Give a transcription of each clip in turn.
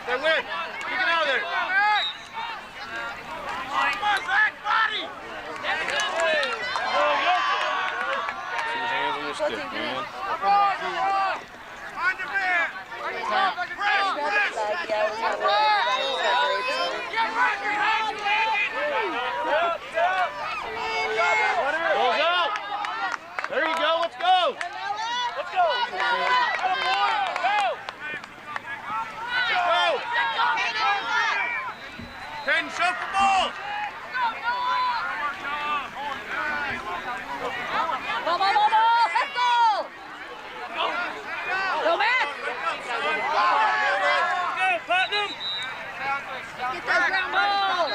Stay with. Kick it out of there. Come on, Zach, body. Two hands on your stick, man. Find your man. Press. Balls out. There you go. Let's go. Let's go. Go. Ken, shoot the ball. Let's go. Go, Matt. Go, Putnam. Get those ground balls.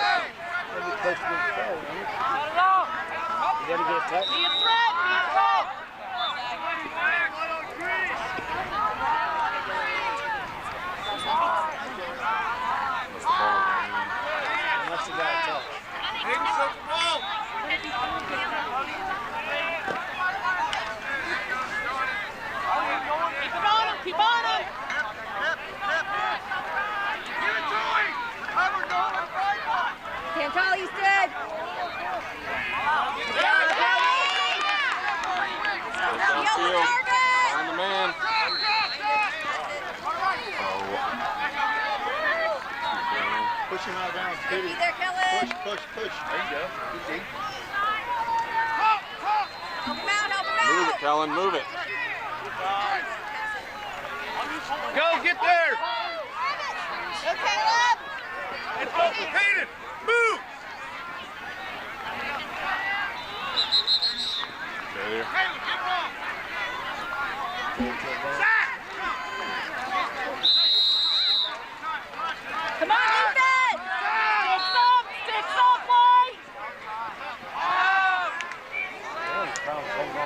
You gotta get a touch. Be a threat. Be a threat. Unless you got a touch. Hayden, shoot the ball. Keep it on him. Keep on him. Can't Easton. Find the man. Push him out down. Be there, Kelly. Push. There you go. Good deep. Help him out. Help him out. Move it, Kellen, move it. Go, get there. Go, Caleb. Let's go. Hayden, move. There. Come on, Ethan. Sticks up, boy.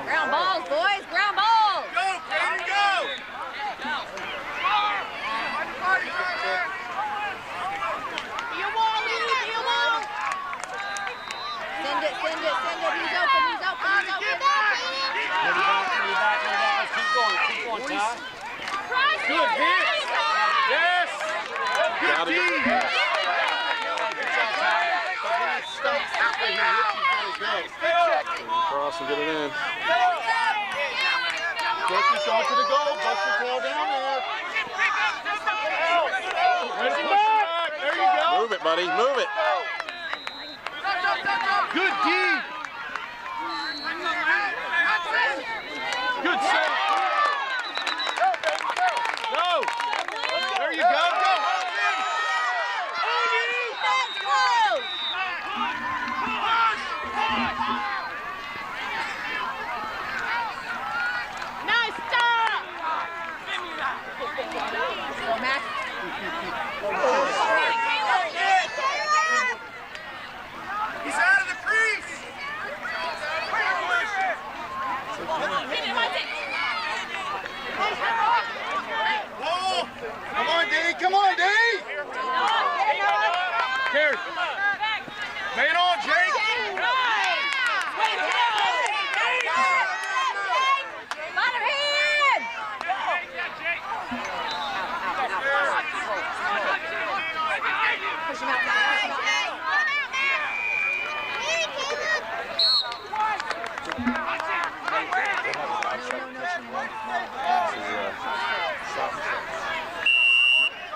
Ground balls, boys. Ground balls. Go, Hayden, go. You won't leave. You won't. Send it. He's open. Keep going, Ty. Good hit. Yes. Good Got it. deep. Cross and get it in. Take your shot to the goal. Bust your tail down there. Push it back. There you go. Move it, buddy. Move it. Good deep. Good save. Go. There you go. Go. Defense close. Nice stop. Go, Max. He's out of the crease. Whoa. Come on, D. Come on, D. Here. Man on, Jake. Bottom hand. Push him out.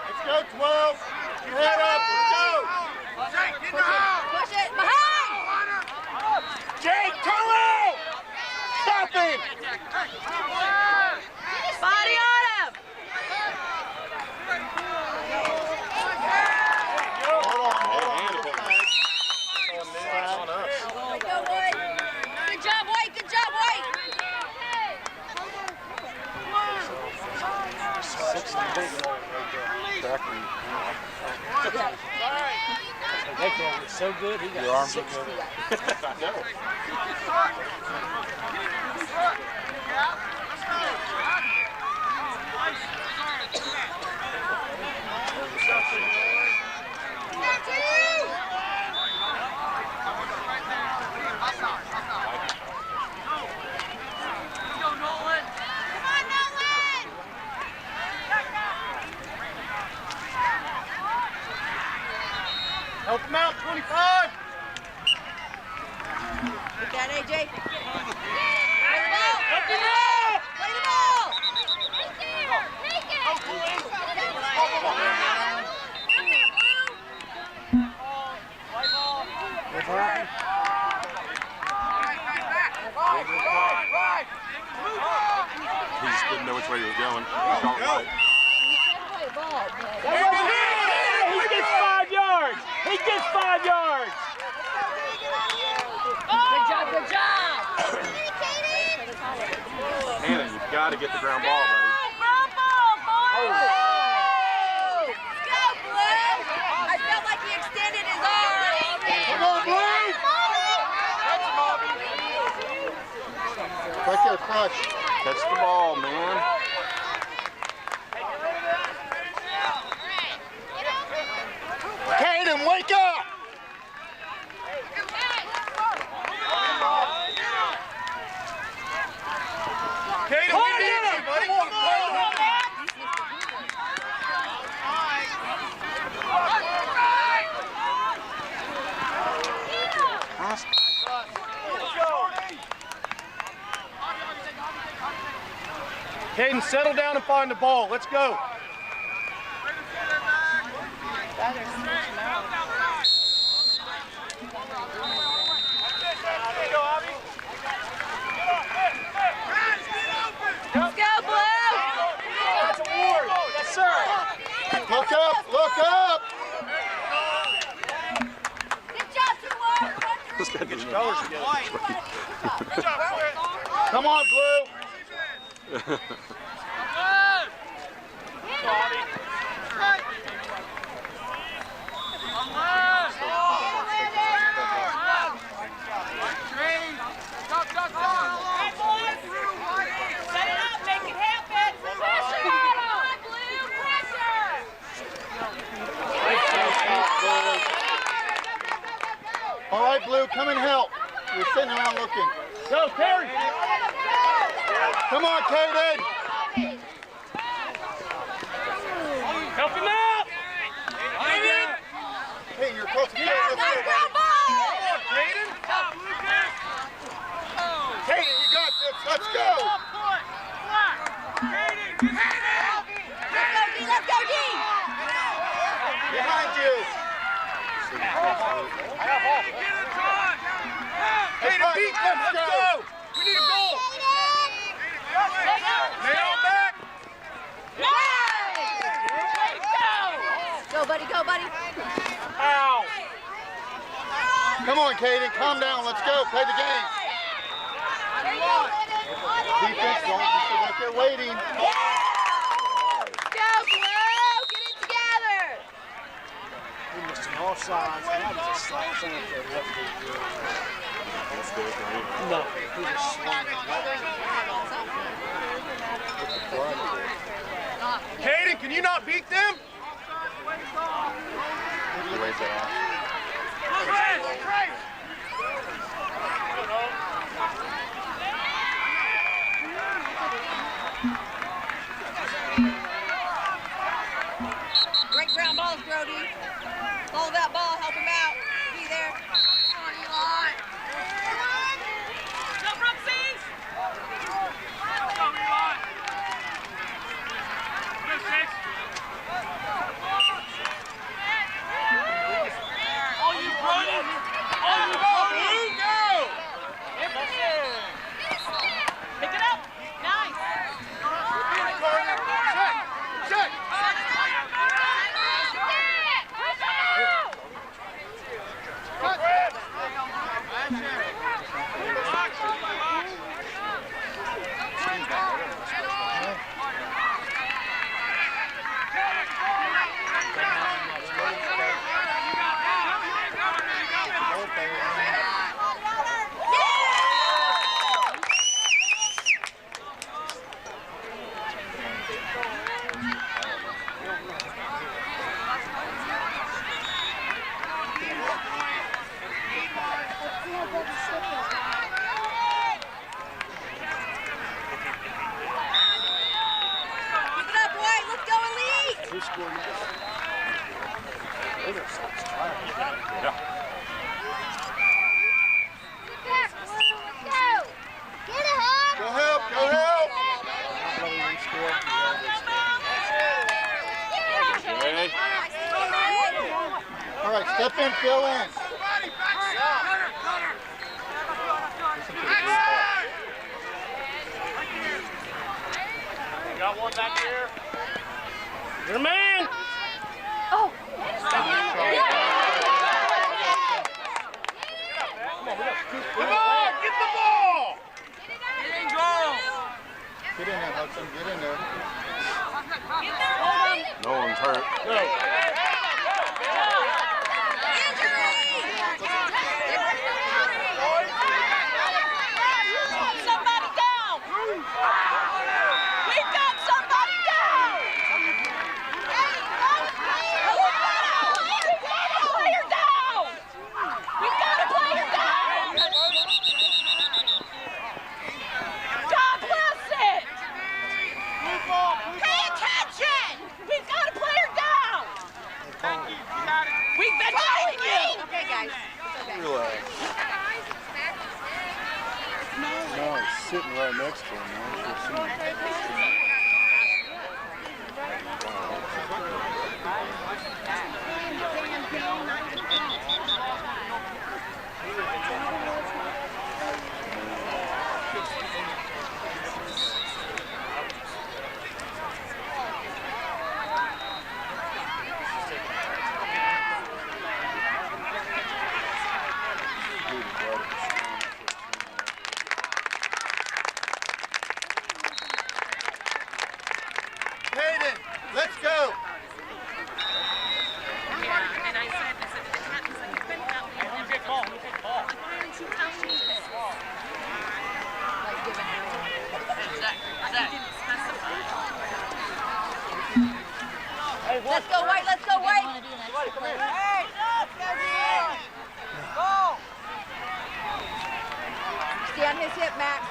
Let's go, 12. Your head up. Let's go. Jake, get in the house. Push it. Behind. Jake, turn around. Stop him. Body on him. Hold on. Go, White. Good job, White. Good job, White. That is so good. He got Your arms 60. look good. I know. Help him out, 25. Get that, AJ. Play the ball. Help him out. Play the ball. He just didn't know which way he was going. He was going right. He gets 5 yards. He gets 5 yards. Good job, good job. Hannah, you've got to get the ground ball, buddy. Ground ball, boys. Let's go, Blue. I felt like he extended his arm. Come on, Blue. Right there, Crush. Catch the ball, man. Caden, wake up! Caden, we need you, buddy. Come on. Caden, settle down and find the ball. Let's go. Let's go, Blue. Yes, sir. Look up, look up. Good job, Timor. This guy Get didn't your know. colors together. Come on, Blue. Set it up, make it happen. Pressure on him. Blue, pressure. All right, Blue, come and help. You're sitting around looking. Go, Terry. Come on, Caden. Help him out. Hey, you're close to Nice ground ball. Caden, you got this. Let's go. Let's go, D. Behind you. Caden, beat them. Let's go. We need a goal. Nail back. Go, buddy, go, buddy. Ow. Come on, Caden. Calm down. Let's go. Play the game. Defense, don't just sit right there waiting. Go, Blue. Get it together. He missed an offside. That was a slap center for left. No, he just swung. Caden, can you not beat them? He lays it off. Great ground balls, Brody. Follow that ball, help him out. Be there. Come on, Eli. Go, Brooksies. Pick it up. Nice. Check. Pick it up, boys. Let's go, Elite. Who scored that? Yeah. Go help, go help. Okay. All right, step in, fill in. Got one back here. Your man. Oh. Come on, get the ball. Get in there, Hudson, get in there. No one's hurt. Go. Somebody down. We've got somebody down. Player down. We've got a player down. God bless it. Pay attention. We've got a player down. We've been telling you. Okay, guys. Relax. No, he's sitting right next to him, man. Hayden, let's go. Let's go, White. Let's go, White. Hey, go. Stay on his hip, Max.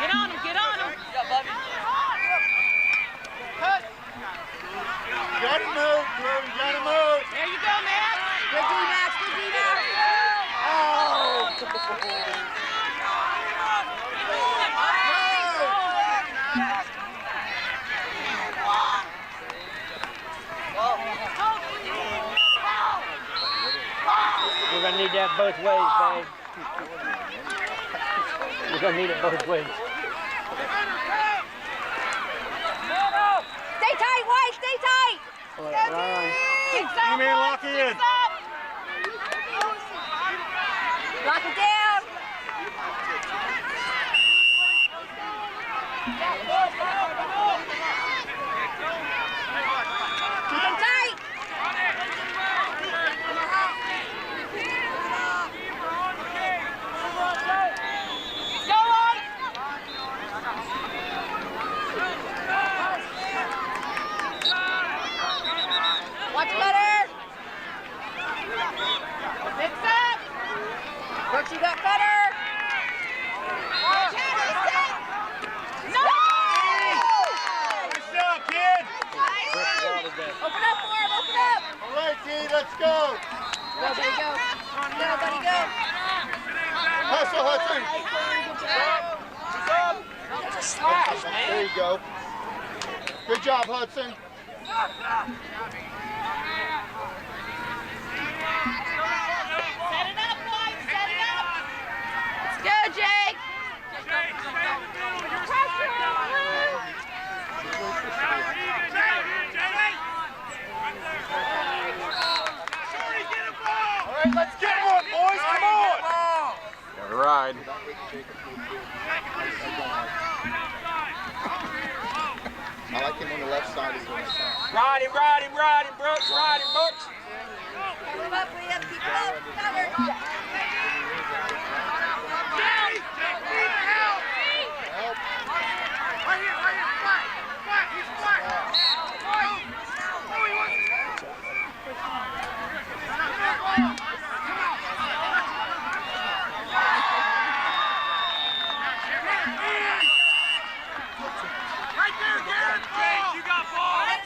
Get on him, get on him. You gotta move, Drew, you gotta move. There you go, Max. Good D, Max. Good D, Max. Oh! We're gonna need that both ways, babe. We're gonna need it both ways. Stay tight, White. Stay tight. All right, Ryan. E-man, lock in. Lock it down. Keep him tight. Go, White. Watch Cutter. Mix up. What you got, Cutter? Watch it. No! Good job, kid. Open up for him. Open up. All right, D, let's go. Go, buddy, go. Go, buddy, go. Hustle, Hudson. There you go. Good job, Hudson. Set it up, White. Set it up. Let's go, Jake. All right, let's get one, boys. Come on. Got a ride. I like him on the left side. Ride him, Brooks. Ride him, Brooks. Keep him up, Liam. Keep him up. Cover. Help. Right there, Garrett. Jake, you got ball.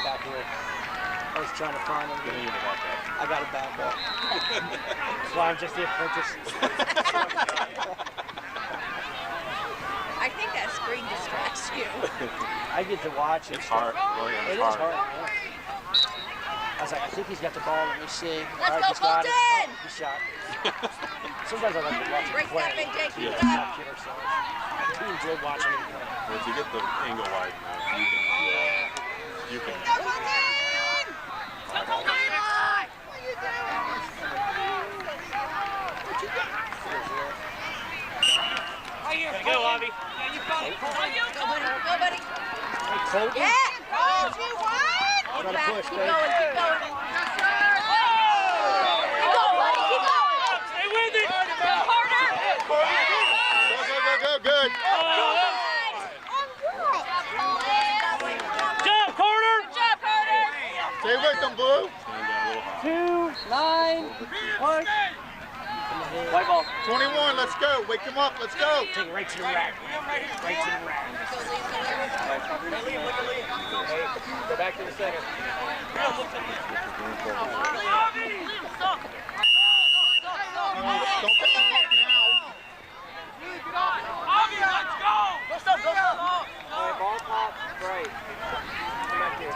back here. I was trying to find him. I got a bad ball. That's why I'm just the apprentice. I think that screen distracts you. I get to watch it. It's hard. It is hard. Yeah. I was like, I think he's got the ball. Let me see. Let's All right, go, he's got it. Fulton! Oh, he shot. Sometimes I like to watch him Break play. that in, Jake. Keep it Yeah. up. Kid ourselves. I do enjoy watching him play. Well, if you get the angle wide enough, you can. Go, Avi. Go, buddy. Go, buddy. Hey, Colton. Yeah. Oh, 2-1. Gotta Back. push, Keep babe. going. Keep going. Keep going, buddy. Keep going. Stay with it. Go harder. Go, good. Jump, Carter. Good job, Carter. Stay with them, Blue. Stand down a little high. 2, 9, 1. White ball. 21, let's go. Wake him up, let's go. Take it right to the rack. Right to the rack. Go back to the center. Don't pick him up now. Alright, ball pop. Right. Come back here.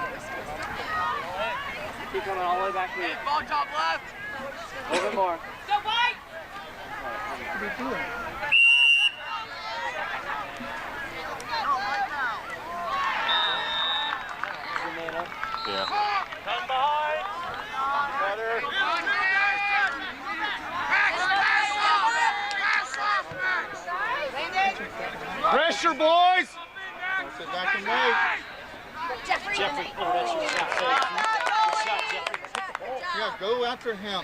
Keep coming all the way back here. Ball top left. A little bit more. Go, White. Man up. Yeah. Come behind. Pressure, boys. Sit back and wait. Jeffrey. Jeffrey. Oh, that's your shot. Good shot, Jeffrey. Yeah, go after him.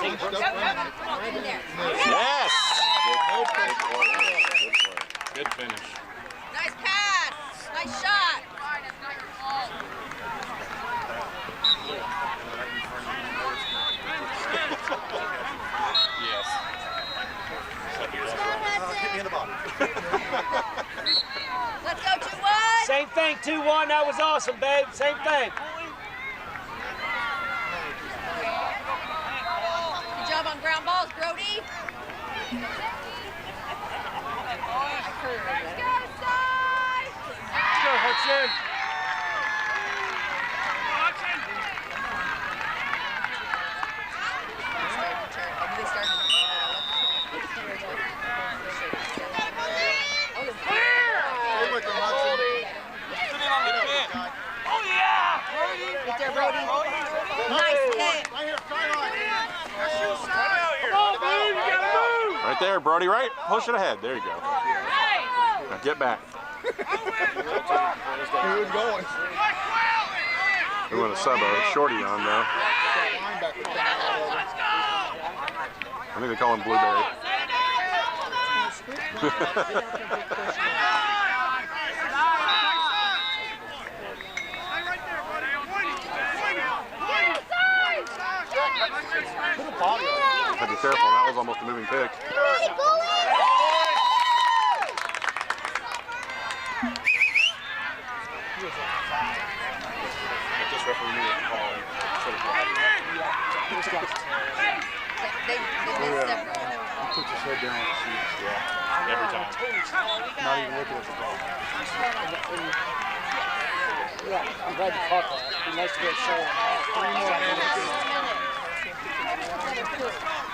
Take it. Stuff right In there. Yes. No pressure. Good finish. Nice pass. Nice shot. Yes. Hit me in the bottom. Let's go, 2-1. Same thing, 2-1. That was awesome, babe. Same thing. Good job on ground balls, Brody. Let's go, Hudson. Stay with him, Hudson. Oh, yeah. Right there, Brody. Nice hit. Right here, sideline. Right there, Brody. Right. Push it ahead. There you go. Now get back. He was going. We want to sub a shorty on though. I think they call him Blueberry. Had to be careful. That was almost a moving pick. Just referee knew the call. They missed several. He puts his head down. Yeah, every time. Not even looking at the ball. Yeah, I'm glad you caught that. It'd be nice to get a show. 3 more minutes.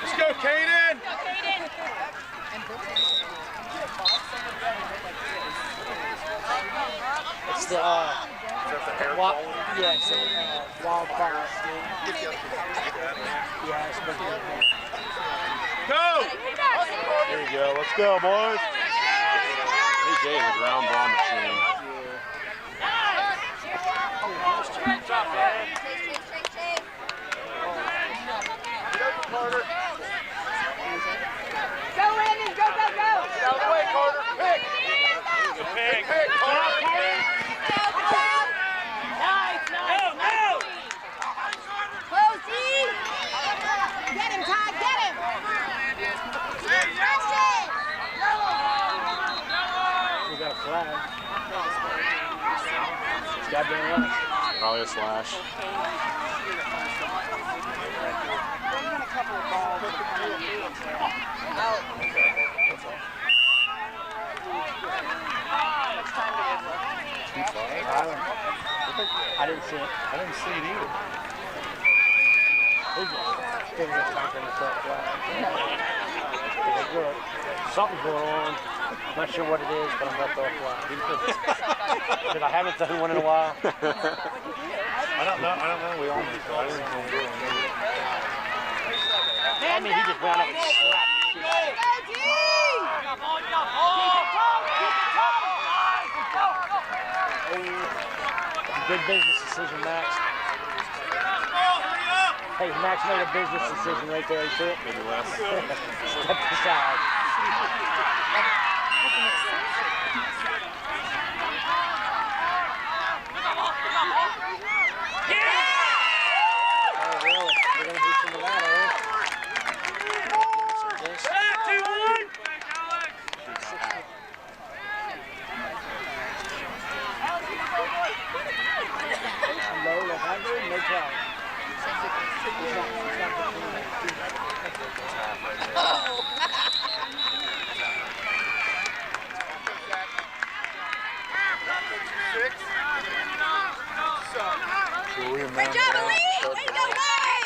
Let's go, Kaden. It's the, yeah, it's wildfire. Yeah, it's been good. Go. There you go. Let's go, boys. AJ is a ground ball machine. Carter. Go, Landon. Go, go, go. Get out of the way, Carter. Pick. Good pick. Pick, Carter. Close, D. Get him, Todd. Get him. We got a flag. Goddamn right. Probably a slash. I didn't see it. I didn't see it either. Something's going on. Not sure what it is, but I'm gonna throw a flag. Because I haven't thrown one in a while. I don't know. We almost. I didn't know. I mean, he just ran up and slapped the shit. Good business decision, Max. Hey, Max made a business decision right there. You see it? Maybe less. Step aside. Oh, really? We're going to do some of that, are we? Low, like I do, no problem. Great job, Elite! Way to go, guys!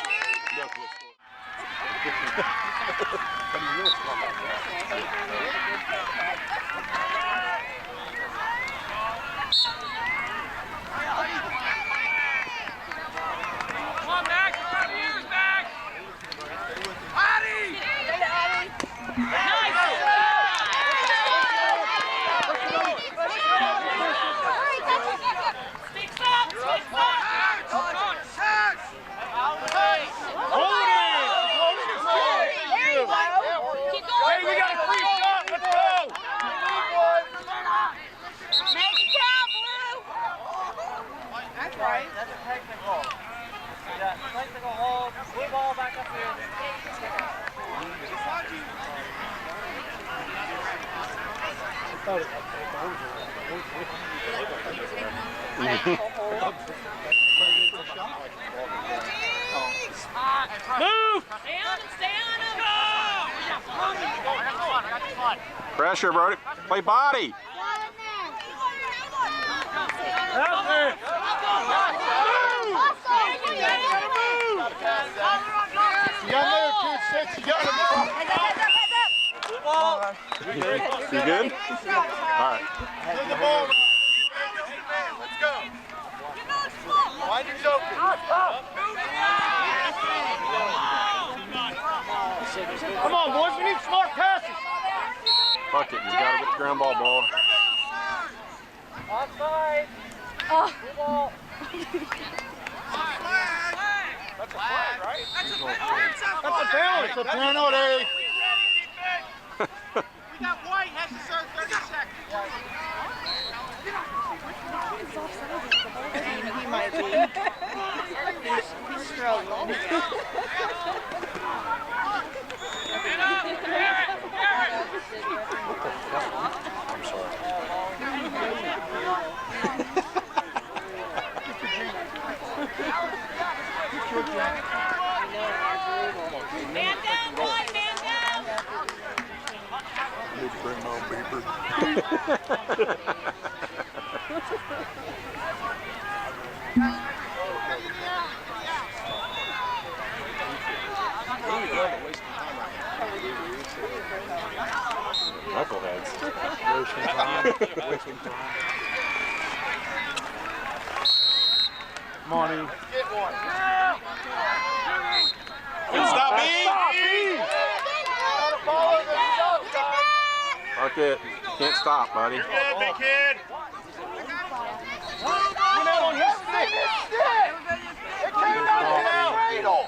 Come on, Max! Years, Max! Addy! Hey, we got a free shot. Let's go. Make it count, Blue. That's right. That's a technical. Yeah, technical hold. Blue ball back up here. Move! Stay on him. Pressure, Brody. Play body. You got another 2-6. You got him. You good? All right. Get the ball. Let's go. Mind your open. Come on, boys, we need smart passes. Fuck it. You gotta get the ground ball, ball. Offside. Oh. Blue ball. That's a flag, right? That's a It's a penalty. We got White has to serve 30 seconds. He might be. He's struggling. Get up! Garrett! Garrett! I'm sorry. Man down, boy, man down. Need to bring my own beeper. Knuckleheads. Wasting time. Wasting time. Money. Get one. Stop me! Gotta follow the shot, guys. Fuck it. Can't stop, buddy. Good, big kid. On his stick. It came out of the cradle.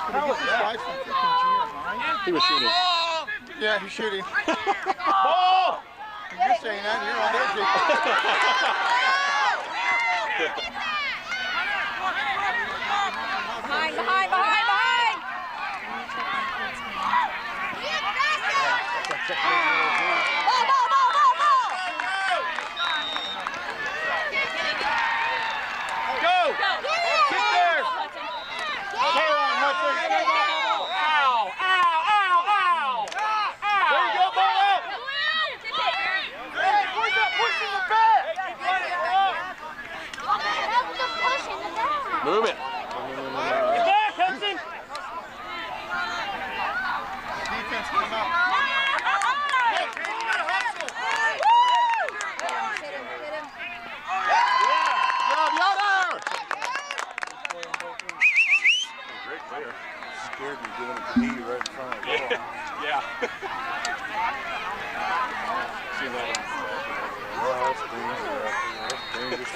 Can we get this guy from freaking GM, right? He was shooting. Yeah, he's shooting. Ball! You're saying that, you're on their dick. Behind, behind, behind, behind. Ball, ball, ball, ball, ball.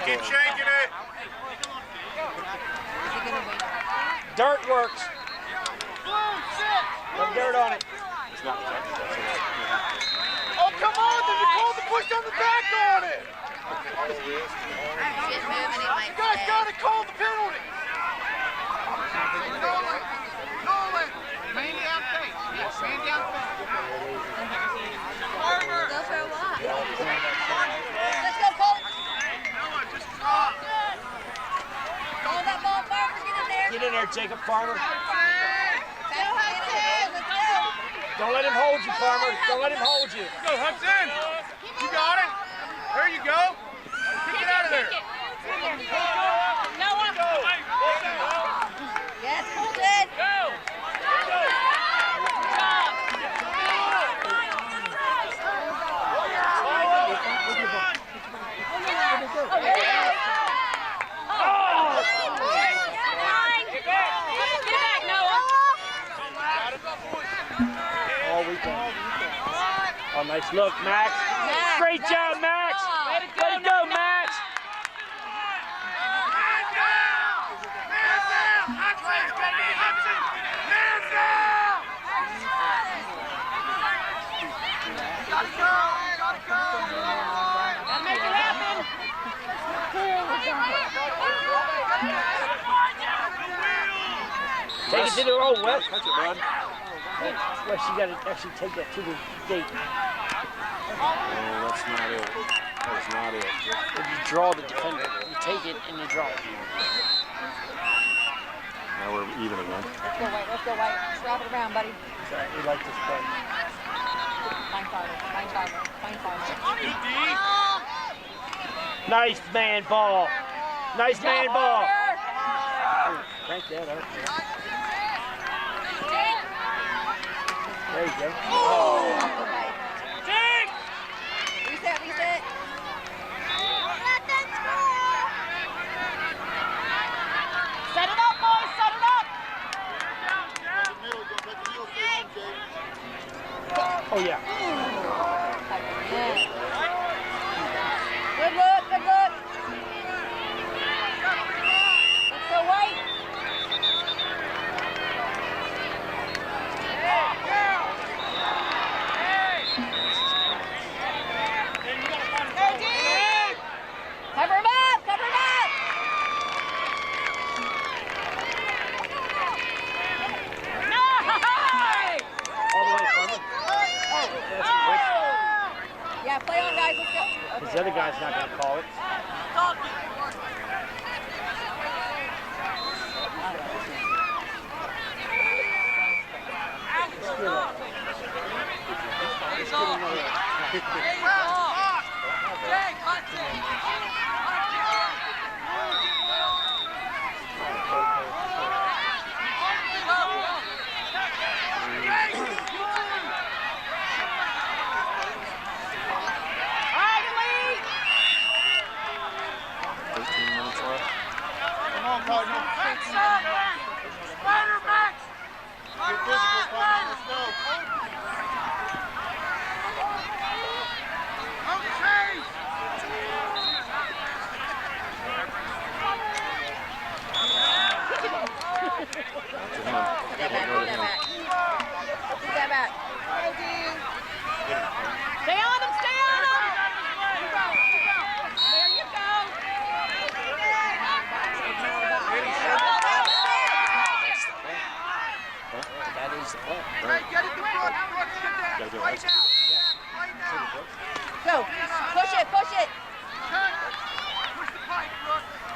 Keep shaking it. Dirt works. Put dirt on it. It's not Oh, come on! Did you call the push on the back on it? Just moving it like You guys gotta call the penalty. Nolan, man down face. Yes, man down face. Go for a walk. Let's go, Colt. Just drop. Hold that ball, Farmer. Get in there. Get in there, Jacob Farmer. Let's go. Don't let him hold you, Farmer. Don't let him hold you. Go, Hudson. You got it. There you go. Kick it out of there. No one. Yes, hold it. All weekend. Oh, nice look, Max. Great job, Max. Way to go, Max. Gotta make it happen. Take it to the road, Wes. Catch it, bud. Wes, you got to actually take that to the gate. Oh, that's not it. That is not it. If you draw the defender, you take it and you draw it. Now we're even again. Let's go, White. Let's go, White. Just wrap it around, buddy. Sorry, we like this play. Fine Farmer. Fine Farmer. Fine Farmer. Nice man ball. Nice man ball. Farmer. Crank that up. There you go. Reset, reset. Set it up, boys. Set it up. Oh, yeah. Good look, good look. Let's go, White. Cover him up, cover him up. All the way, Farmer. Yeah, play on, guys. Let's go. Because the other guy's not going to call it. Go. Push it, push it.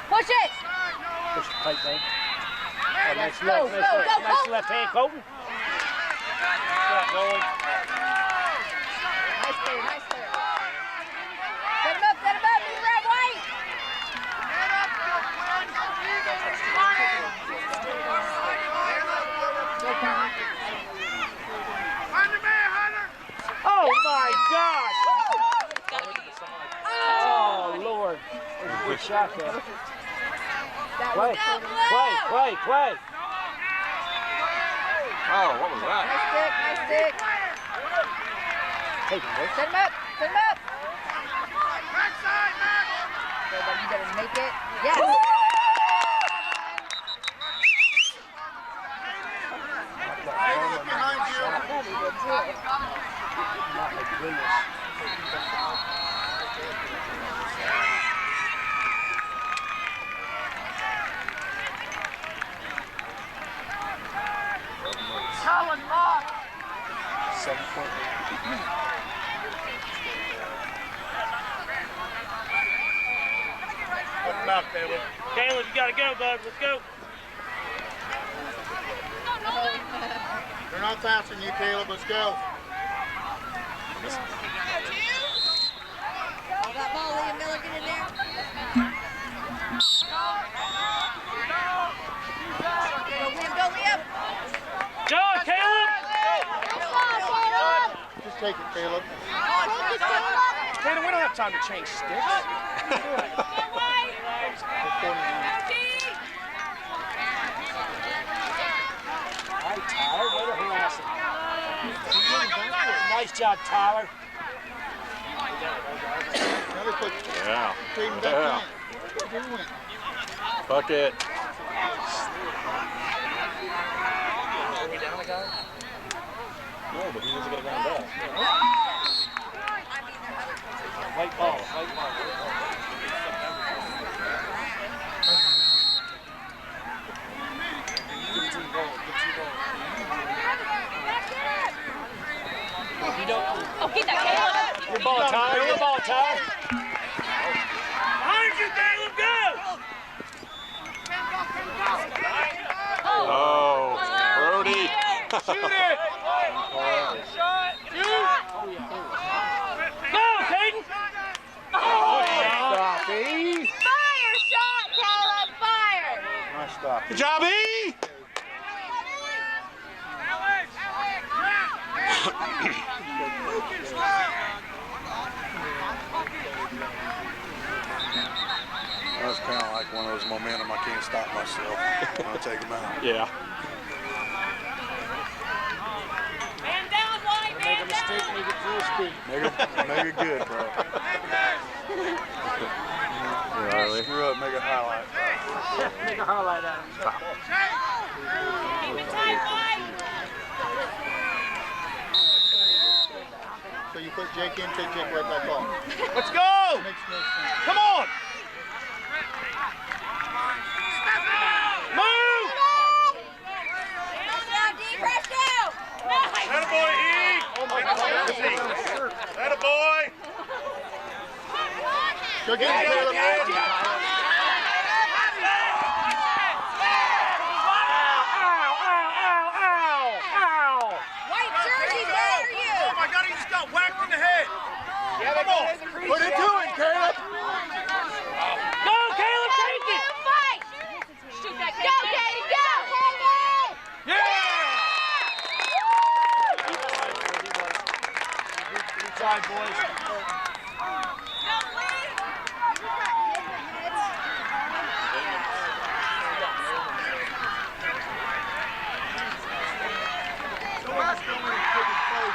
Push it. Push the pipe, man. Oh, nice Go, left, go, nice go, left, go. nice left hand, Colton. Going. Nice clear, nice clear. Set him up, move around, White. Oh my God! Oh Lord! That's a good shot there. Play, play, play. Oh, what was that? Nice stick. Take it, boy. Set him up, set him up. Backside, it. Yes. Behind you. My goodness. Colin Locke. 7 point. Put them out, Caleb. Caleb, you gotta go, bud. Let's go. They're not passing you, Caleb. Let's go. Hold that ball, Liam Miller, get in there. Go, Liam. John, Caleb. Just take it, Caleb. Tanner, we don't have time to change sticks. All right, Tyler, way to harass him. Nice job, Tyler. Now they put Yeah. Caden back in. What are you doing? Fuck it. Are we down a guy? No, but he was going to round up. White ball, white ball. Good team ball, good team ball. You don't. Oh, get that, Caleb. Your ball, Tyler, your ball, Tyler. Behind you, Caleb, go. Oh, Brody. Shoot it. Shot. Shoot. Go, Caden. Stop, E. Fire shot, Caleb, fire. Nice stop. Good job, E. That was kind of like one of those momentum. I can't stop myself. I'll take him out. Yeah. Man down, White, Make a mistake, make it full speed. Make it good, bro. Riley. Screw up, make a highlight. Make a highlight out of him. Keep it tight, White. So you put Jake in, take Jake right back off. Let's go. Makes no sense. Come on. Move. Press down, D, press down. Nice. That boy, E. Oh my God. That boy. Go get it, Caleb. White jersey, where are you? Oh my God, he just got whacked in the head. Come on. Put it to it, Caleb. Go, Caleb, take it. Fight. Shoot that, go, Katie, go. Yeah. Good try, boys.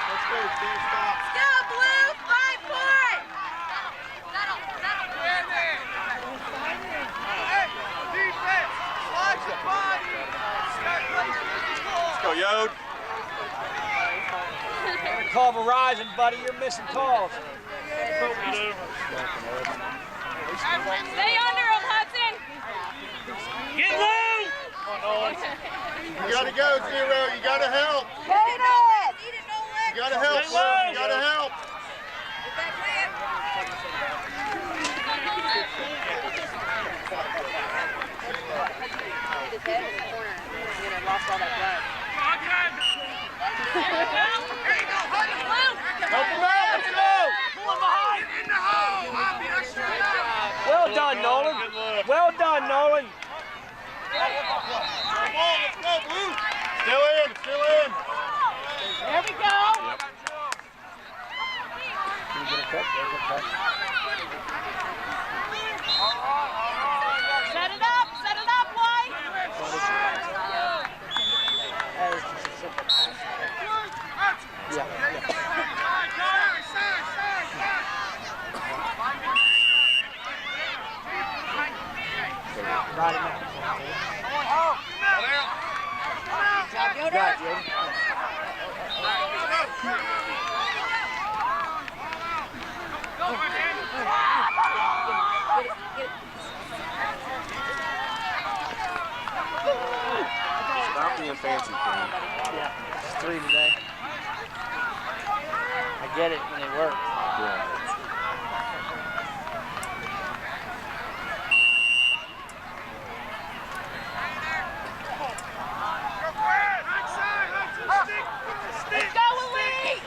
Let's go, Steve. Stop. Go, Blue, 5 point. Let's go, Yode. Call Verizon, buddy. You're missing calls. Stay under him, Hudson. Get low. You gotta go, Zero. You gotta help. You gotta help, Stay Blue. low. You gotta help. His head in the corner. He had lost all that blood. Help him out. Let's go. Well done, Nolan. Well done, Nolan. Come on, let's go, Blue. Still in, still in. There we go. Can you get a cut? There's a cut. Set it up, White. That is just a simple pass. Yeah. Ride him out. You got it, Jody. Stop being fancy, King. Yeah, it's 3 today. I get it when they work. Yeah. Let's go, Elite!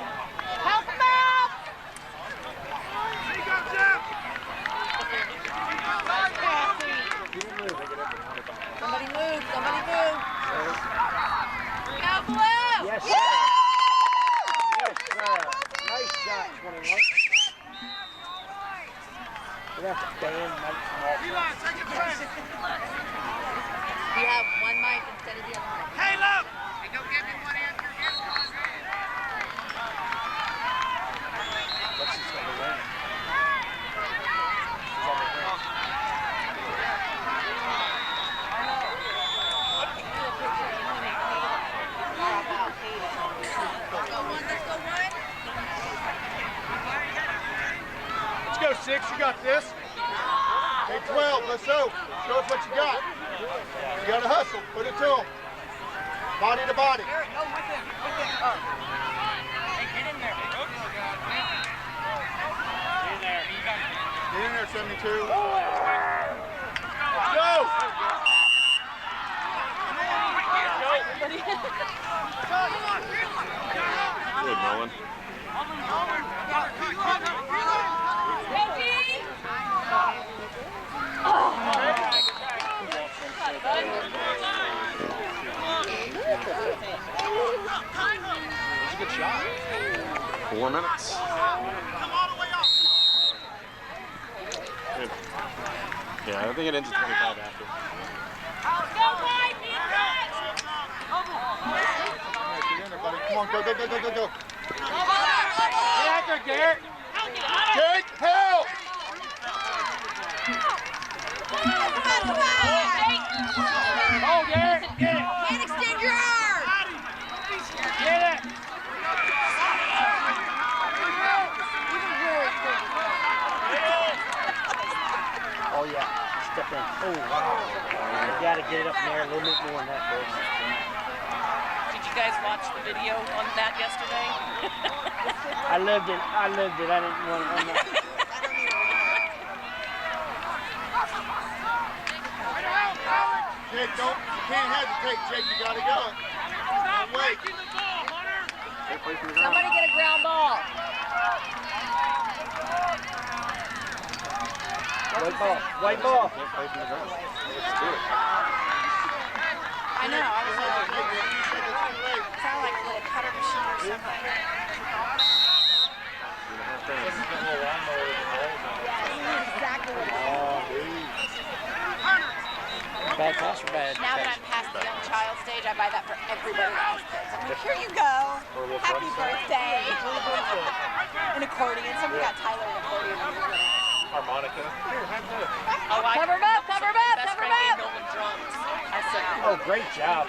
Help him out! Somebody move, somebody move. Go, Blue! Yes, sir. Yes, sir. Nice shot, 21. We're going to have to ban Mike from all time. You have one mic instead of the other mic. Caleb! Hey, go get me one answer. Let's just go win. Let's go, 6. You got this. Hey, 12. Let's go. Show us what you got. You got to hustle. Put it to them. Body to body. Get in there. Get in there, 72. Let's go. Good, Nolan. That's a good shot. 4 minutes. Good. Yeah, I don't think it ends at 25 after. Come on, go, go, go, go, go, go. Get out there, Garrett. Jake, help! Oh, Garrett, get it. Can't extend your arm. Get it. Oh, yeah. Step in. Oh, wow. You got to get it up in there a little bit more than that, folks. Did you guys watch the video on that yesterday? I lived it. I didn't want to. Jake, you can't hesitate, Jake. You got to go. Don't wait. Somebody get a ground ball. White ball. White ball. I know. I was like, it sounded like a little cutter machine or something. Exactly what it Bad pass or bad? Now that I'm past the young child stage, I buy that for everybody that has kids. I'm like, here you go. Happy birthday. An accordion. Somebody got Tyler an accordion. Harmonica. Oh, Cover him up, cover him up, Best cover friend him gave up. Nolan drums. I said, Oh, great job.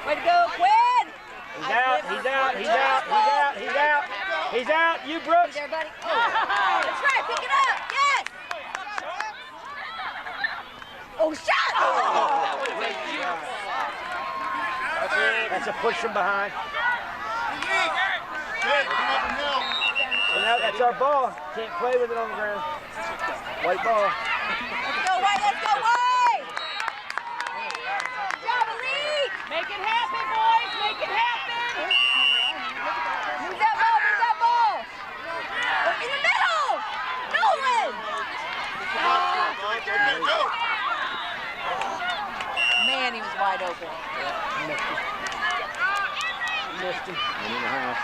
Way to go, Quinn. He's out. He's out. He's out. He's out. He's out. He's out. You, Brooks. There, buddy. Oh, that's right. Pick it up. Yes. Oh, shot. that would have been beautiful. That's a push from behind. Jake, come up and help. And now that's our ball. Can't play with it on the ground. White ball. Let's go, White. Let's go, White. Good job, Elite. Make it happen, boys. Make it happen. Move that ball. Move that ball. Look in the middle. Nolan. Okay, go. Man, he was wide open. Missed him. 1.5.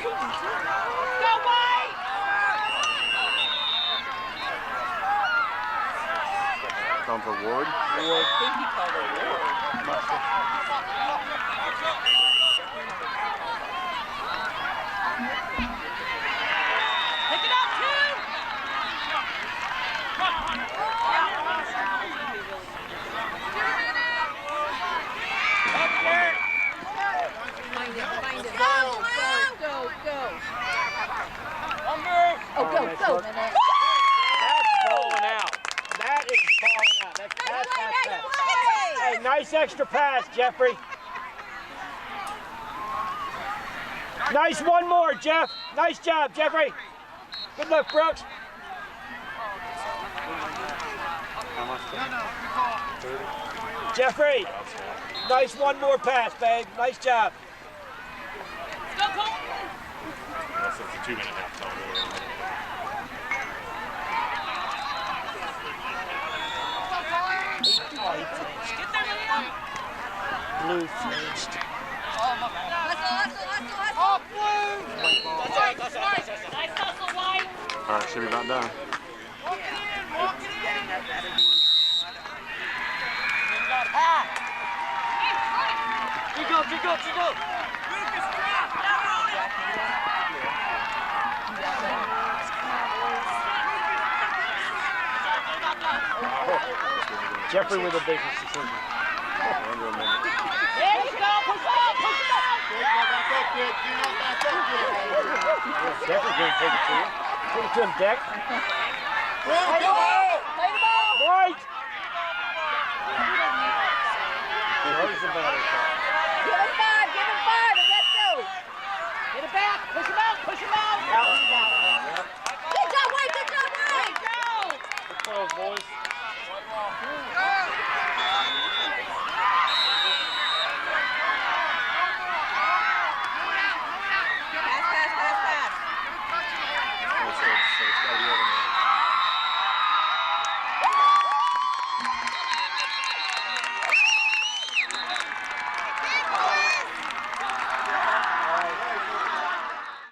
Go, White. Gone for Ward. I think he called it Ward. go. Go, go. One move. Oh, go, nice go, look. Minute. That's balling out. That is balling out. That's pass, pass, pass. Hey, nice extra pass, Jeffrey. Nice one more, Jeff. Nice job, Jeffrey. Good luck, Brooks. Jeffrey, nice one more pass, babe. Nice job. That's a 2-minute half time. Blue flinched. All right, should be about done. Jeffrey with a business decision. Under a minute. There you go. Push up. Push up. Jeffrey's going to take it to you. Take it to him, Deck. Play the ball. Right. Give him five, and let's go. Get it back. Push him out. Push him out. Good job, White. Good job, White. Good calls, boys. Pass. So it's got to be over